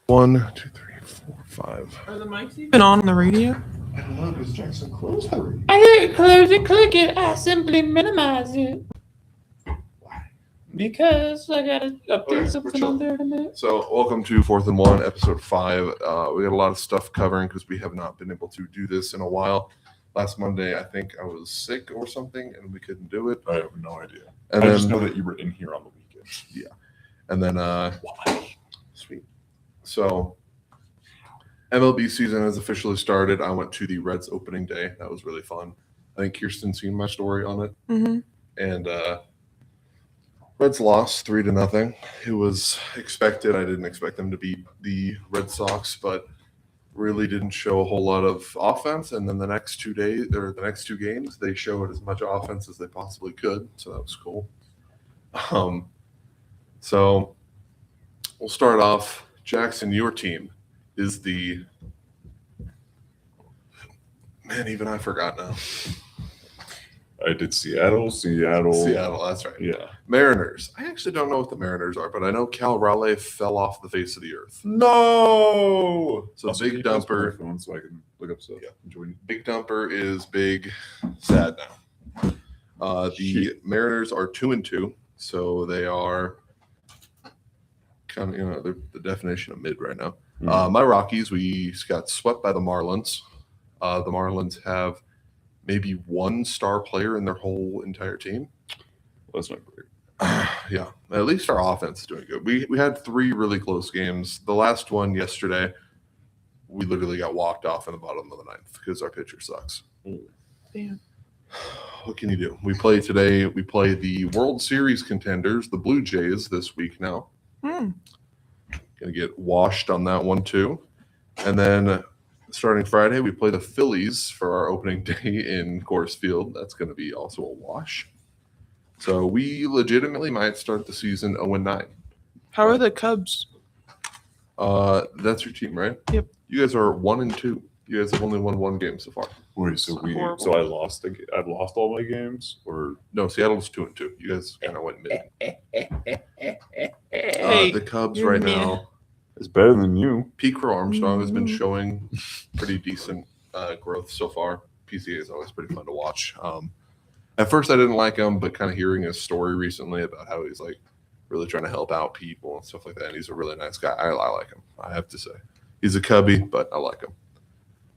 1, 2, 3, 4, 5. Are the mics even on the radio? I don't know because Jackson closed the radio. I didn't close it, click it. I simply minimize it. Why? Because I gotta update Okay, something on there in a minute. So, welcome to 4th and 1, episode 5. We got a lot of stuff covering because we have not been able to do this in a while. Last Monday, I think I was sick or something, and we couldn't do it. I have no idea. And I then, just know that you were in here on the weekends. Yeah. And then, Why? Sweet. So, MLB season has officially started. I went to the Reds opening day. That was really fun. I think Kirsten seen my story on it. Mm-hmm. And Reds lost 3-0. It was expected. I didn't expect them to beat the Red Sox, but really didn't show a whole lot of offense. And then the next 2 days, or the next 2 games, they showed as much offense as they possibly could. So that was cool. So we'll start off. Jackson, your team is the man. Even I forgot now. I did Seattle. That's right. Yeah. Mariners. I actually don't know what the Mariners are, but I know Cal Raleigh fell off the face of the earth. No. So Also, Big can you pause my Dumper. phone so I can look up stuff. Yeah. Enjoy. Big Dumper is big, sad now. The Shit. Mariners are 2-2, so they are kind of they're the definition of mid right now. My Rockies, we got swept by the Marlins. The Marlins have maybe one star player in their whole entire team. Well, that's not great. Yeah, at least our offense is doing good. We had 3 really close games. The last one yesterday, we literally got walked off in the bottom of the 9th because our pitcher sucks. Damn. What can you do? We play today. We play the World Series contenders, the Blue Jays, this week now. Gonna get washed on that one too. And then starting Friday, we play the Phillies for our opening day in Coors Field. That's going to be also a wash. So we legitimately might start the season 0-9. How are the Cubs? That's your team, right? Yep. You guys are 1-2. You guys have only won 1 game so far. Wait, so Horrible. so I lost. I've lost all my games, or No, Seattle's 2-2. You guys kind of went mid. Hey, The Cubs you're right mid. now. it's better than you. Pete Crow Armstrong has been Mhm. showing pretty decent growth so far. PCA is always pretty fun to watch. At first, I didn't like him, but kind of hearing his story recently about how he's like really trying to help out people and stuff like that. And he's a really nice guy. I like him. I have to say, he's a Cubby, but I like him.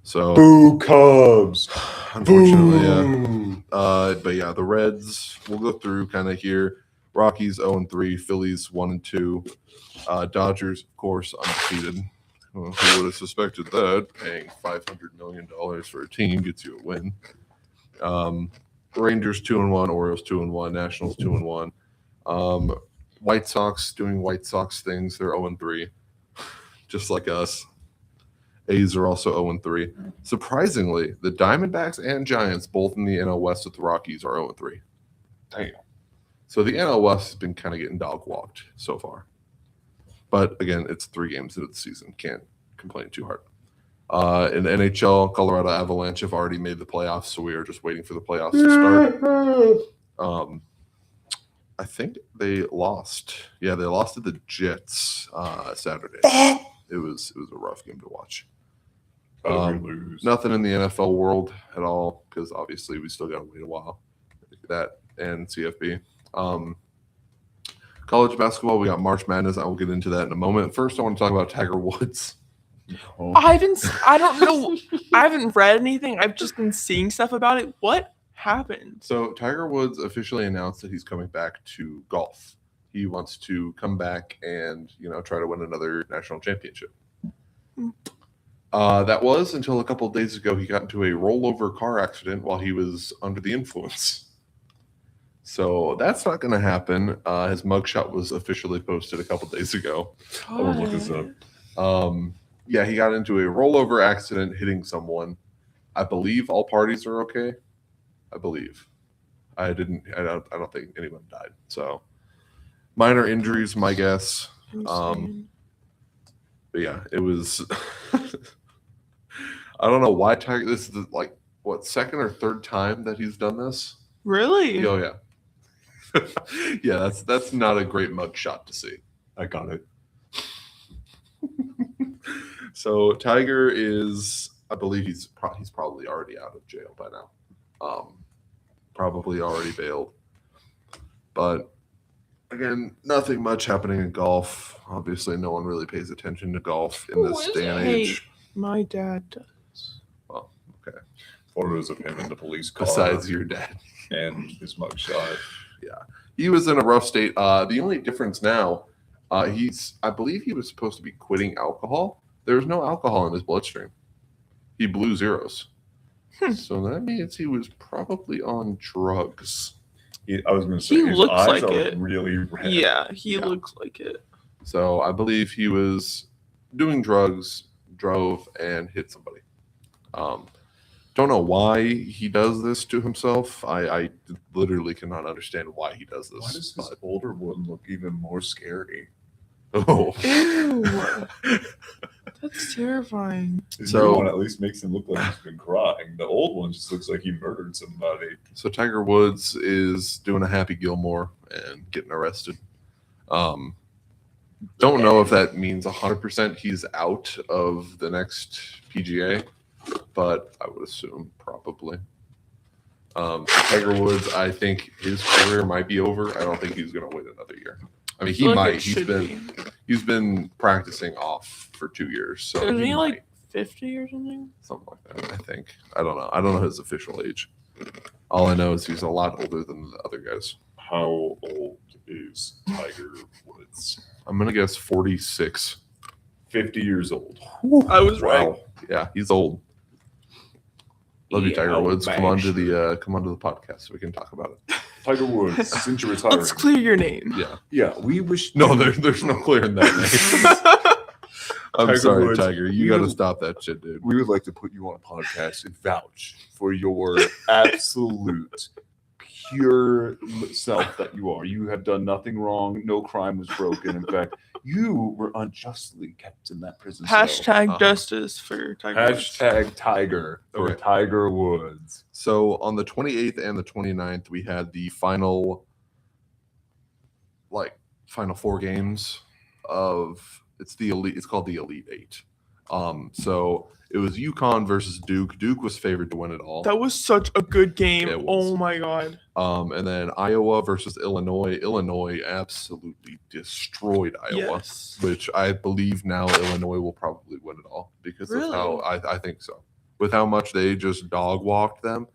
So, Boo Cubs. unfortunately, yeah. Boo. But yeah, the Reds. We'll go through kind of here. Rockies 0-3, Phillies 1-2, Dodgers, of course, undefeated. Well, who would have suspected that? Paying $500 million for a team gets you a win. Rangers 2-1, Orioles 2-1, Nationals 2-1. White Sox doing White Sox things. They're 0-3, just like us. A's are also 0-3. Surprisingly, the Diamondbacks and Giants, both in the NL West with the Rockies, are 0-3. Damn. So the NL West has been kind of getting dog walked so far. But again, it's 3 games into the season. Can't complain too hard. In the NHL, Colorado Avalanche have already made the playoffs, so we are just waiting for the playoffs to start. I think they lost. Yeah, they lost to the Jets Saturday. It was a rough game to watch. How did we lose? Nothing in the NFL world at all because obviously we still got to wait a while. That and CFB. College basketball, we got March Madness. I will get into that in a moment. First, I want to talk about Tiger Woods. Oh. I don't know. I haven't read anything. I've just been seeing stuff about it. What happened? So Tiger Woods officially announced that he's coming back to golf. He wants to come back and try to win another national championship. That was until a couple of days ago he got into a rollover car accident while he was under the influence. So that's not going to happen. His mugshot was officially posted a couple of days ago. I will look this up. Yeah, he got into a rollover accident hitting someone. I believe all parties are okay. I believe. I don't think anyone died. So minor injuries, my guess. But yeah, it was. I don't know why Tiger. This is like what, second or third time that he's done this? Really? Oh yeah. Yeah, that's not a great mug shot to see. I got it. So Tiger is, I believe he's probably already out of jail by now. Probably already bailed. But again, nothing much happening in golf. Obviously, no one really pays attention to golf in this day and age. My dad does. Well, okay. Photos of him in the police car. Besides your dad. And his mugshot. He was in a rough state. The only difference now, I believe he was supposed to be quitting alcohol. There was no alcohol in his bloodstream. He blew zeros. So that means he was probably on drugs. I was going to say, He his looks eyes like are it. really red. Yeah, he Yeah. looks like it. So I believe he was doing drugs, drove, and hit somebody. Don't know why he does this to himself. I literally cannot understand why he does this. Why does this older one look even more scary? Oh, Ew. That's terrifying. The So- new one at least makes him look like he's been crying. The old one just looks like he murdered somebody. so Tiger Woods is doing a Happy Gilmore and getting arrested. Don't know if that means 100% he's out of the next PGA, but I would assume probably. So Tiger Woods, I think his career might be over. I don't think he's going to wait another year. I mean, he Feel like might. it should He's been practicing off for 2 years, so Isn't he might. like 50 or something? Something like that. I think. I don't know. I don't know his official age. All I know is he's a lot older than the other guys. How old is Tiger Woods? I'm gonna guess 46. 50 years old. I was right. Wow. Yeah, he's old. Love you, Tiger Yeah, Woods. Come man. onto the podcast so we can talk about it. Tiger Woods, since you're retiring. Let's clear your name. Yeah. Yeah, we wish. No, there's no clearing that name. I'm Tiger sorry, Woods, Tiger. You we got to would- stop that shit, dude. We would like to put you on a podcast and vouch for your absolute pure self that you are. You have done nothing wrong. No crime was broken. In fact, you were unjustly kept in that prison cell. Hashtag Uh-huh. justice for Tiger Woods. Hashtag Tiger for Okay. Tiger Woods. So on the 28th and the 29th, we had the final 4 games of it's the elite. It's called the Elite Eight. So it was UConn versus Duke. Duke was favored to win it all. That was such a good game. It was. Oh my god. And then Iowa versus Illinois. Illinois absolutely destroyed Iowa, Yes. which I believe now Illinois will probably win it all because of how I think so. With how much they just dog walked them,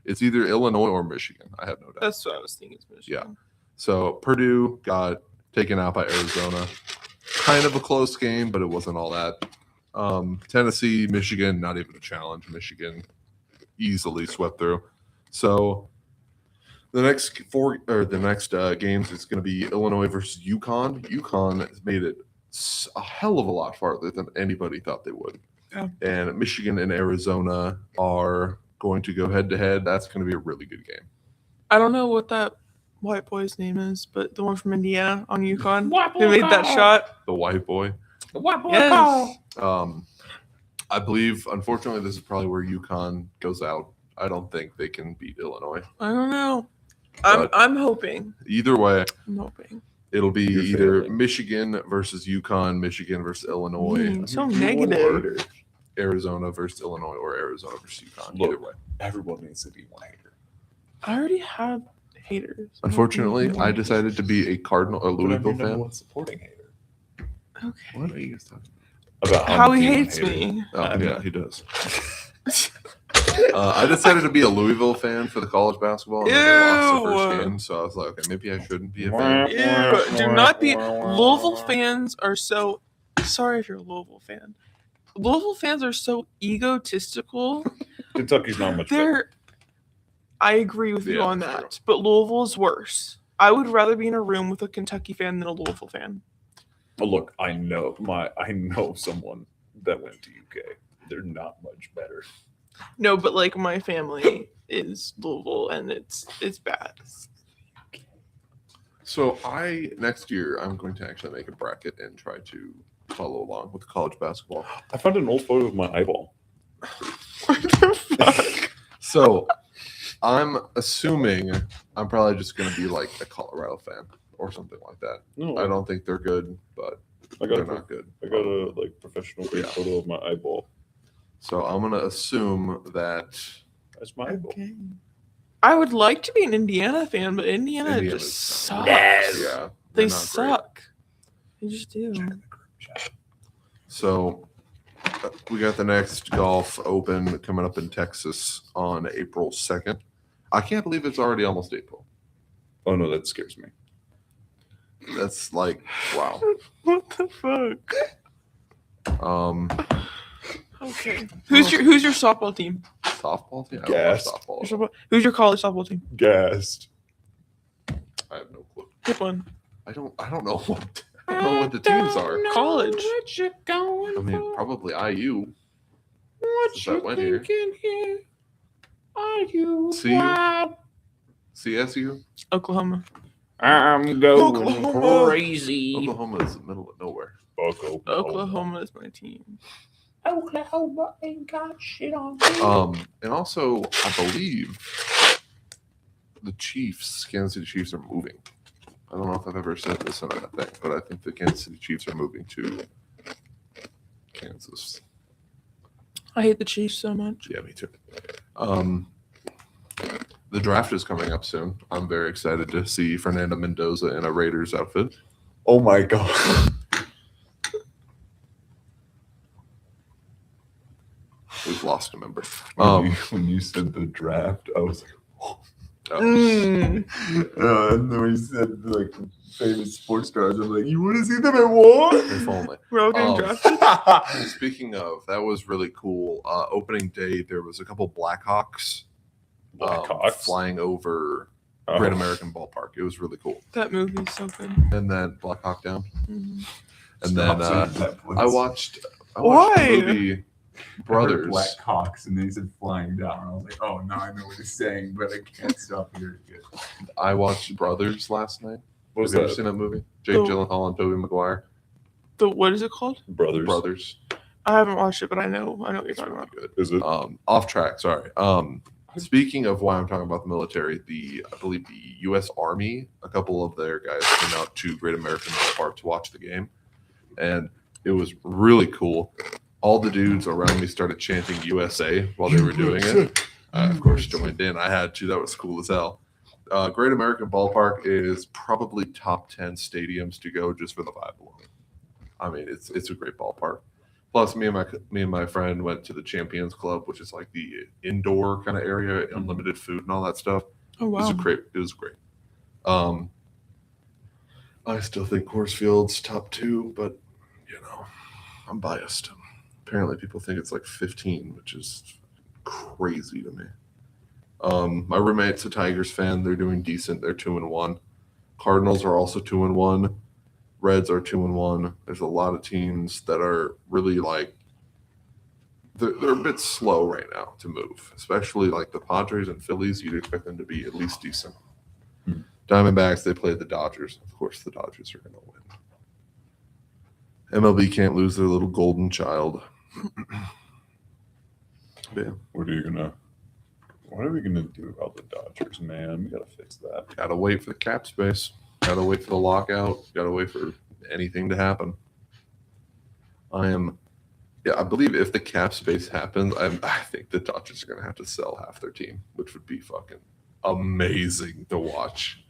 it's either Illinois or Michigan. I have no doubt. That's what I was thinking. Michigan. So Purdue got taken out by Arizona. Kind of a close game, but it wasn't all that. Tennessee, Michigan, not even a challenge. Michigan easily swept through. So the next games, it's going to be Illinois versus UConn. UConn has made it a hell of a lot farther than anybody thought they would. Yeah. And Michigan and Arizona are going to go head to head. That's going to be a really good game. I don't know what that white boy's name is, but the one from Indiana on UConn who made that shot. The white boy. Yes. I believe, unfortunately, this is probably where UConn goes out. I don't think they can beat Illinois. I don't know. But- I'm hoping. Either way, I'm hoping. it'll be You're either failing. Michigan versus UConn, Michigan versus Illinois, So You negative. are- Arizona versus Illinois, or Arizona versus UConn. Look. Either way. Everyone needs to be one hater. I already have haters. Unfortunately, I decided to be a Cardinal or But I'm your Louisville number fan. one supporting hater. Okay. What are you guys talking About How I'm he being hates a hater. me. about? Oh, yeah, he does. I decided to be a Louisville fan for the college basketball. And then they lost the first Ew. game, so I was like, okay, maybe I shouldn't be a fan. Ew, do not be. Louisville fans are so. Sorry if you're a Louisville fan. Louisville fans are so egotistical. Kentucky's not much better. They're. I agree with you Yeah, on true. that, but Louisville's worse. I would rather be in a room with a Kentucky fan than a Louisville fan. But look, I know someone that went to UK. They're not much better. No, but like my family is Louisville, and it's bad. So next year I'm going to actually make a bracket and try to follow along with college basketball. I found an old photo of my eyeball. What the fuck? So I'm assuming I'm probably just going to be like a Colorado fan or something like that. No, I don't think they're good, but They're not good. I got a professional grade Yeah. photo of my eyeball. So I'm gonna assume that That's my eyeball. Okay. I would like to be an Indiana fan, but Indiana Indiana's just not- sucks. Yeah, They they're not great. suck. They just do. So we got the next golf open coming up in Texas on April 2nd. I can't believe it's already almost April. Oh no, that scares me. That's like, wow. What the fuck? Okay. Who's your softball team? Softball team? I don't watch Gas. softball. Who's your college softball team? Gassed. I have no clue. Pick one. I don't know what the teams are. College. I mean, probably IU. Since I went here. here? Are you CU? CSU? Oklahoma. I'm going Oklahoma. crazy. Oklahoma is in the middle of nowhere. Oklahoma is my team. Oklahoma ain't got shit on And also, I believe the Chiefs, Kansas City Chiefs, are moving. I don't know if I've ever said this on a thing, but I think the Kansas City Chiefs are moving to Kansas. I hate the Chiefs so much. Yeah, me too. The draft is coming up soon. I'm very excited to see Fernando Mendoza in a Raiders outfit. Oh my god. We've lost a member. When you said the draft, I was like, oh. Mm. And then when you said like famous sports stars, I'm like, you want to see them at war? If only. We're all getting drafted. Speaking of, that was really cool. Opening day, there was a couple Blackhawks flying over Great American Ballpark. It was really cool. That movie's so good. And then Black Hawk Down. Mhm. And then I watched Why? the movie Brothers. Black Hawks, and then he said flying down. I was like, oh, now I know what he's saying, but I can't stop hearing it. I watched Brothers last night. What was Have you ever that? seen that movie? Jake Oh. Gyllenhaal and Tobey Maguire. What is it called? Brothers. I haven't watched it, but I know what you're It's talking really about. good. Is it? Off track, sorry. Speaking of why I'm talking about the military, I believe the U.S. Army, a couple of their guys came out to Great American Ballpark to watch the game, and it was really cool. All the dudes around me started chanting USA while they were doing it. I, of course, joined in. I had to. That was cool as hell. Great American Ballpark is probably top 10 stadiums to go just for the vibe alone. I mean, it's a great ballpark. Plus, me and my friend went to the Champions Club, which is like the indoor kind of area, unlimited food and all that stuff. Oh It was wow. great. It was great. I still think Coors Field's top 2, but I'm biased. Apparently, people think it's like 15, which is crazy to me. My roommate's a Tigers fan. They're doing decent. They're 2-1. Cardinals are also 2-1. Reds are 2-1. There's a lot of teams that are really they're a bit slow right now to move, especially like the Padres and Phillies. You'd expect them to be at least decent. Diamondbacks, they play the Dodgers. Of course, the Dodgers are going to win. MLB can't lose their little golden child. Yeah. What are we gonna do about the Dodgers, man? We gotta fix that. Gotta wait for the cap space. Gotta wait for the lockout. Gotta wait for anything to happen. I believe if the cap space happens, I think the Dodgers are gonna have to sell half their team, which would be fucking amazing to watch.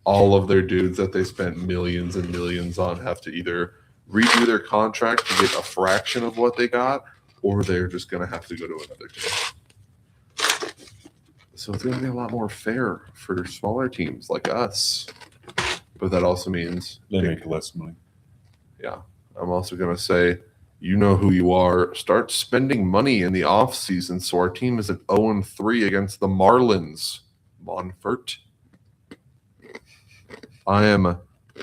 All of their dudes that they spent millions and millions on have to either redo their contract to get a fraction of what they got, or they're just gonna have to go to another team. So it's going to be a lot more fair for smaller teams like us. But that also means They make less money. Yeah. I'm also going to say, you know who you are. Start spending money in the off season. So our team is at 0-3 against the Marlins. Monfort. I am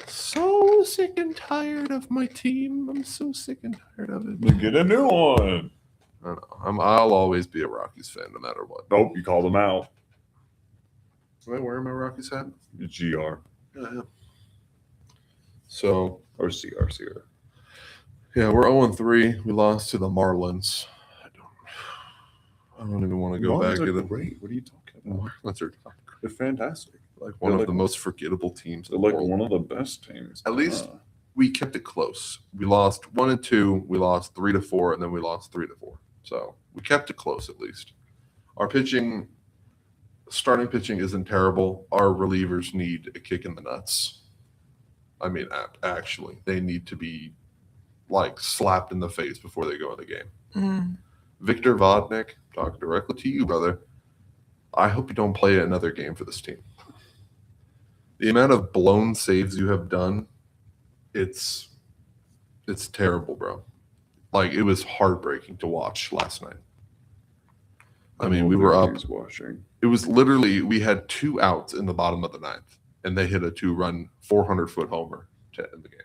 so sick and tired of my team. I'm so sick and tired of it. Then get a new one. I don't know. I'll always be a Rockies fan no matter what. Nope, you call them out. Am I wearing my Rockies hat? GR Yeah, I am. So, or CR. yeah, we're 0-3. We lost to the Marlins. I don't even want to go back to the great. What are you talking about? Marlins are They're fantastic. like one of the most forgettable teams. They're In the like world. one of the best teams. At least we kept it close. We lost 1-2, we lost 3-4, and then we lost 3-4. So we kept it close at least. Our starting pitching isn't terrible. Our relievers need a kick in the nuts. I mean, actually, they need to be like slapped in the face before they go in the game. Mm. Victor Vodnik, talking directly to you, brother. I hope you don't play another game for this team. The amount of blown saves you have done, it's terrible, bro. Like, it was heartbreaking to watch last night. I mean, we were up. Watching. It was literally, we had 2 outs in the bottom of the 9th, and they hit a 2-run, 400-foot homer to end the game.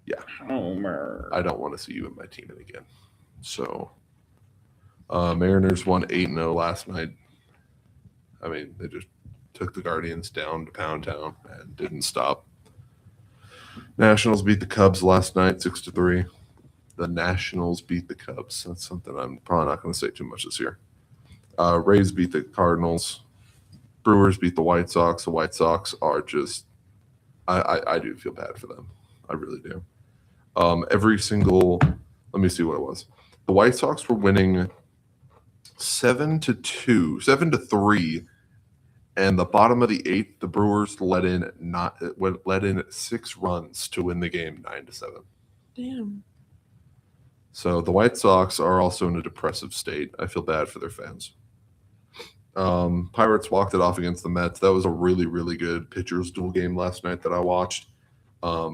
Yeah. Homer. I don't want to see you in my team again. So, Mariners won 8-0 last night. I mean, they just took the Guardians down to Pound Town and didn't stop. Nationals beat the Cubs last night 6-3. The Nationals beat the Cubs. That's something I'm probably not going to say too much this year. Rays beat the Cardinals. Brewers beat the White Sox. The White Sox are just I do feel bad for them. I really do. Let me see what it was. The White Sox were winning 7-3, and the bottom of the 8th, the Brewers let in 6 runs to win the game 9-7. Damn. So the White Sox are also in a depressive state. I feel bad for their fans. Pirates walked it off against the Mets. That was a really, really good pitchers duel game last night that I watched. Or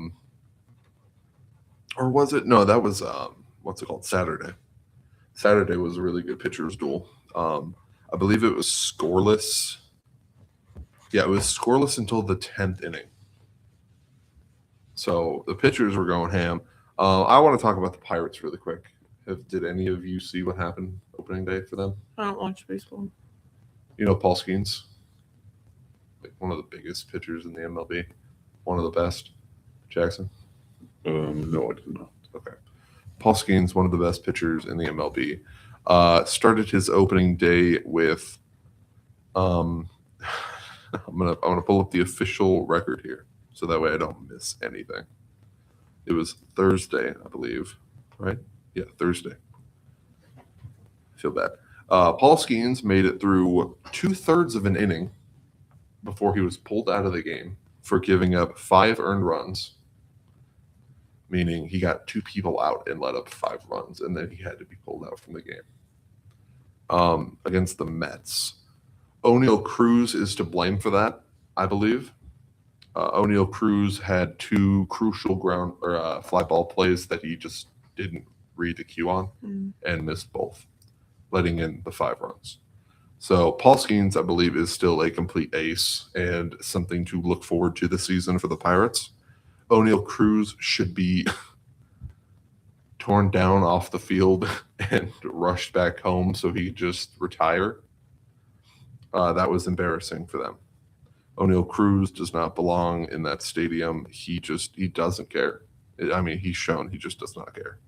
was it? No, that was what's it called? Saturday. Saturday was a really good pitchers duel. I believe it was scoreless. Yeah, it was scoreless until the 10th inning. So the pitchers were going ham. I want to talk about the Pirates really quick. Did any of you see what happened opening day for them? I don't watch baseball. You know Paul Skeens? Like one of the biggest pitchers in the MLB. One of the best. Jackson? No, I did not. Okay. Paul Skeens, one of the best pitchers in the MLB. Started his opening day with I'm gonna pull up the official record here so that way I don't miss anything. It was Thursday, I believe, right? Yeah, Thursday. I feel bad. Paul Skeens made it through 2/3 of an inning before he was pulled out of the game for giving up 5 earned runs, meaning he got 2 people out and let up 5 runs, and then he had to be pulled out from the game. Against the Mets. O'Neal Cruz is to blame for that, I believe. O'Neal Cruz had 2 crucial ground or fly ball plays that he just didn't read the cue on and missed both, letting in the 5 runs. So Paul Skeens, I believe, is still a complete ace and something to look forward to this season for the Pirates. O'Neal Cruz should be torn down off the field and rushed back home so he could just retire. That was embarrassing for them. O'Neal Cruz does not belong in that stadium. He doesn't care. I mean, he's shown he just does not care.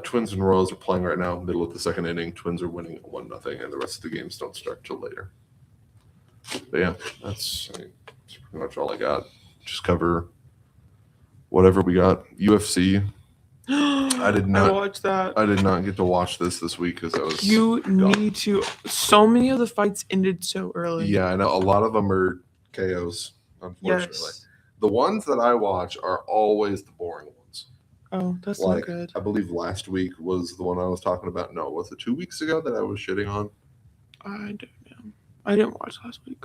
Twins and Royals are playing right now, middle of the 2nd inning. Twins are winning 1-0, and the rest of the games don't start till later. But yeah, that's pretty much all I got. Just cover whatever we got. UFC. I did not watch that. I did not get to watch this week because I was. You gone. need to. So many of the fights ended so early. Yeah, I know. A lot of them are KOs, unfortunately. Yes. The ones that I watch are always the boring ones. Oh, that's Like, not good. I believe last week was the one I was talking about. No, was it 2 weeks ago that I was shitting on? I don't know. I didn't watch last week.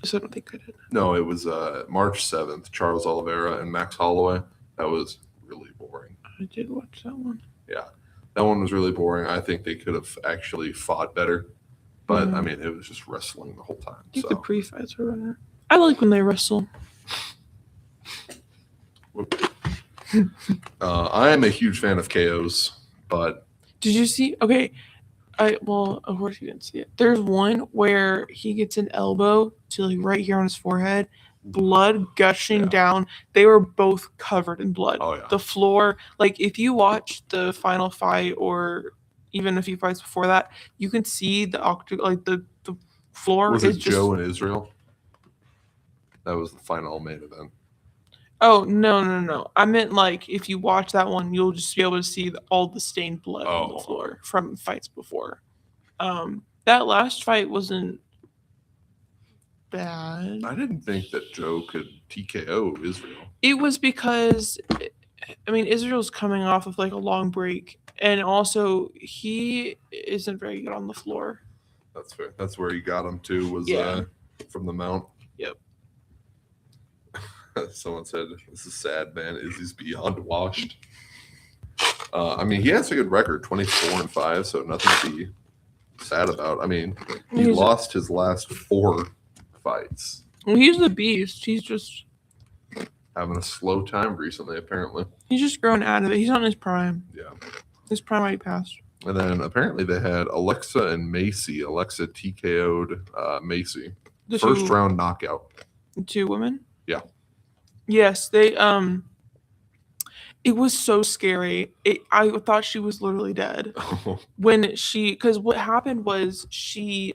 So I don't think I did. No, it was March 7th, Charles Oliveira and Max Holloway. That was really boring. I did watch that one. Yeah, that one was really boring. I think they could have actually fought better. But, I mean, it was just wrestling the whole time. I think So. the pre-fights were better. I like when they wrestle. I am a huge fan of KOs, but Did you see? Okay. Well, of course you didn't see it. There's one where he gets an elbow to like right here on his forehead, blood gushing down. They were both covered in blood. Oh, yeah. The floor, like if you watch the final fight or even a few fights before that, you can see the floor was is it just Joe in Israel? That was the final main event. Oh, no. I meant like if you watch that one, you'll just be able to see all the stained blood on the floor from fights before. That last fight wasn't bad. I didn't think that Joe could TKO Israel. It was because, I mean, Israel's coming off of like a long break, and also he isn't very good on the floor. That's fair. That's where he got him to was from the mount. Yep. Someone said, "This is sad, man. Izzy's beyond washed." I mean, he has a good record, 24-5, so nothing to be sad about. I mean, he lost his last 4 fights. Well, he's the beast. He's just having a slow time recently, apparently. He's just grown out of it. He's not in his prime. Yeah. His prime already passed. And then apparently they had Alexa and Macy. Alexa TKO'd Macy. First round knockout. 2 women? Yeah. Yes, they it was so scary. I thought she was literally dead when because what happened was she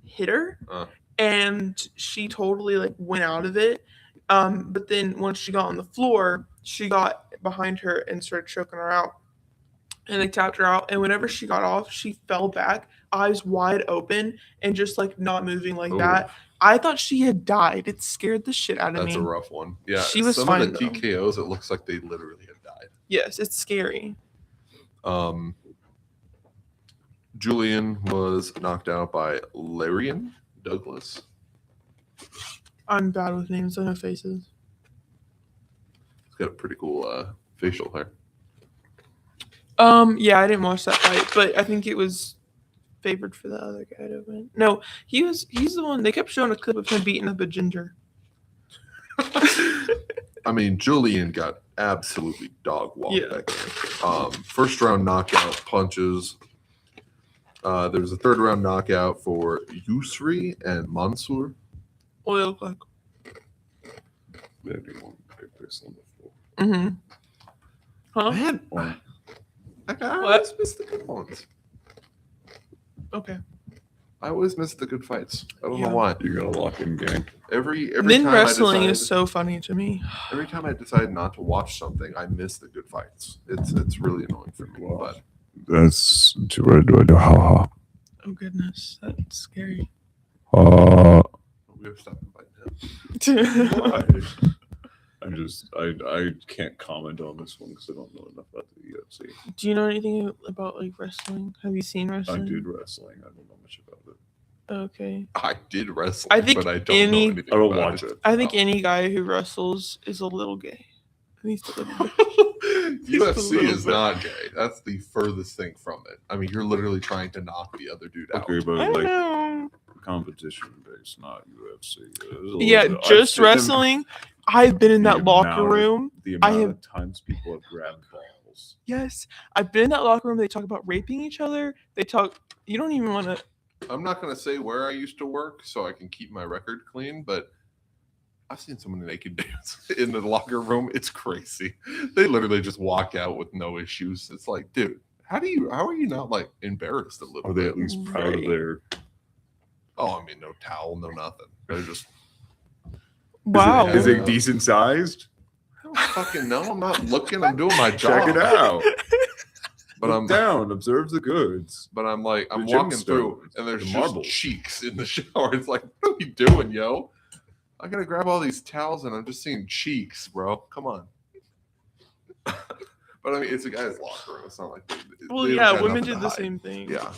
hit her and she totally like went out of it. But then once she got on the floor, she got behind her and started choking her out. And they tapped her out. And whenever she got off, she fell back, eyes wide open, and just like not moving like that. I thought she had died. It scared the shit out of me. That's a rough one. Yeah, she was fine. Some of the TKOs, it looks like they literally had died. Yes, it's scary. Julian was knocked out by Larian Douglas. I'm bad with names. I know faces. He's got a pretty cool facial hair. Yeah, I didn't watch that fight, but I think it was favored for the other guy to win. No, he's the one. They kept showing a clip of him beating up a ginger. I mean, Julian got absolutely dog walked back there. First round knockout punches. There was a third round knockout for Yusri and Mansour. What they look like? Maybe one pick this on the floor. Mm-hmm. Huh? Man, I always miss the good ones. Okay. I always miss the good fights. I don't know why. You got a lock-in gang. Every Men time wrestling is so funny to me. Every time I decide not to watch something, I miss the good fights. It's really annoying for me. Wow. But That's too right. Do I do ha Oh goodness, that's scary. ha? we have to stop inviting him. Why? I can't comment on this one because I don't know enough about the UFC. Do you know anything about like wrestling? Have you seen I wrestling? did wrestling. I don't know much about it. Okay. I did wrestle, I think but I don't know anything I don't about watch it. I think any guy who wrestles is a little gay. He's a little gay. UFC is not gay. That's the furthest thing from it. I mean, you're literally trying to knock the other dude out. Okay, I but don't like know. competition based, not UFC. Yeah, just wrestling. I've been in that locker room. The I amount have- of times people have grabbed balls. Yes, I've been in that locker room. They talk about raping each other. They talk. You don't even want to. I'm not going to say where I used to work so I can keep my record clean, but I've seen so many naked dudes in the locker room. It's crazy. They literally just walk out with no issues. It's like, dude, how are you not like embarrassed a little Are they bit? at least proud of their? Oh, I mean, no towel, no nothing. They're just, Wow. Is it decent sized? I don't fucking know. I'm not looking. I'm doing my job. Check it out. But Look I'm down. Observe the goods. But I'm like, I'm The walking through, gemstones, and there's the just marbles. cheeks in the shower. It's like, what are you doing, yo? I gotta grab all these towels, and I'm just seeing cheeks, bro. Come on. But I mean, it's a guy's locker room. It's not like. Well, they don't yeah, got women nothing did to the hide. same thing. Yeah.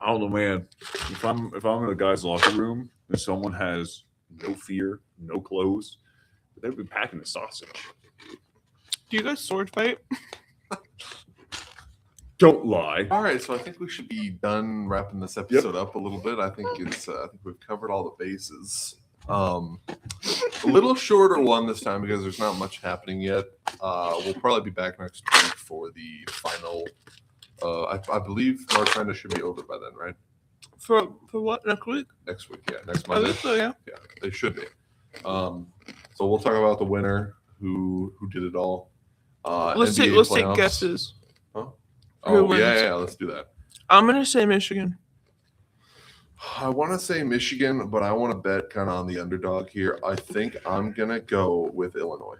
I don't know, man. If I'm in a guy's locker room and someone has no fear, no clothes, they've been packing a sausage. Do you guys sword fight? Don't lie. All right, so I think we should be done wrapping this episode up a little bit. I think it's. I think we've covered all the bases. A little shorter one this time because there's not much happening yet. We'll probably be back next week for the final. I believe March Madness should be over by then, right? For what? Next week? Next week, yeah, next I Monday. think so, yeah. Yeah, they should be. So we'll talk about the winner, who did it all. Let's NBA take playoffs. guesses. Huh? Who Oh wins? yeah, let's do that. I'm gonna say Michigan. I want to say Michigan, but I want to bet kind of on the underdog here. I think I'm gonna go with Illinois.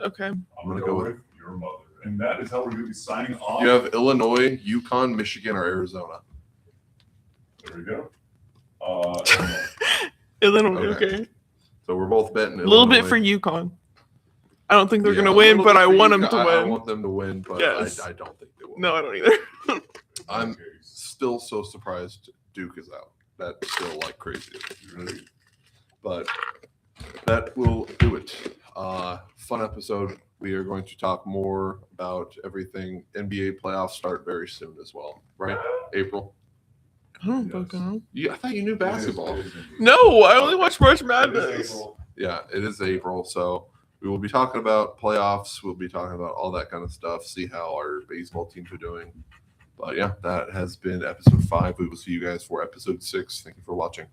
Okay. I'm gonna gonna go go with- with your mother, and that is how we're gonna be signing off. You have Illinois, UConn, Michigan, or Arizona. There we go. Illinois. Okay. Okay. So we're both betting A little bit Illinois. for UConn. I don't think they're Yeah, gonna a win, little but bit I for want them UConn. to I win. want them to win, but Yes. I don't think they will. No, I don't either. I'm still so surprised Duke is out. That's still like crazy. But that will do it. Fun episode. We are going to talk more about everything. NBA playoffs start very soon as well, right? April. I don't fucking know. I thought you knew basketball. No, I only watch March Madness. Yeah, it is April. So we will be talking about playoffs. We'll be talking about all that kind of stuff. See how our baseball teams are doing. But yeah, that has been episode 5. We will see you guys for episode 6. Thank you for watching.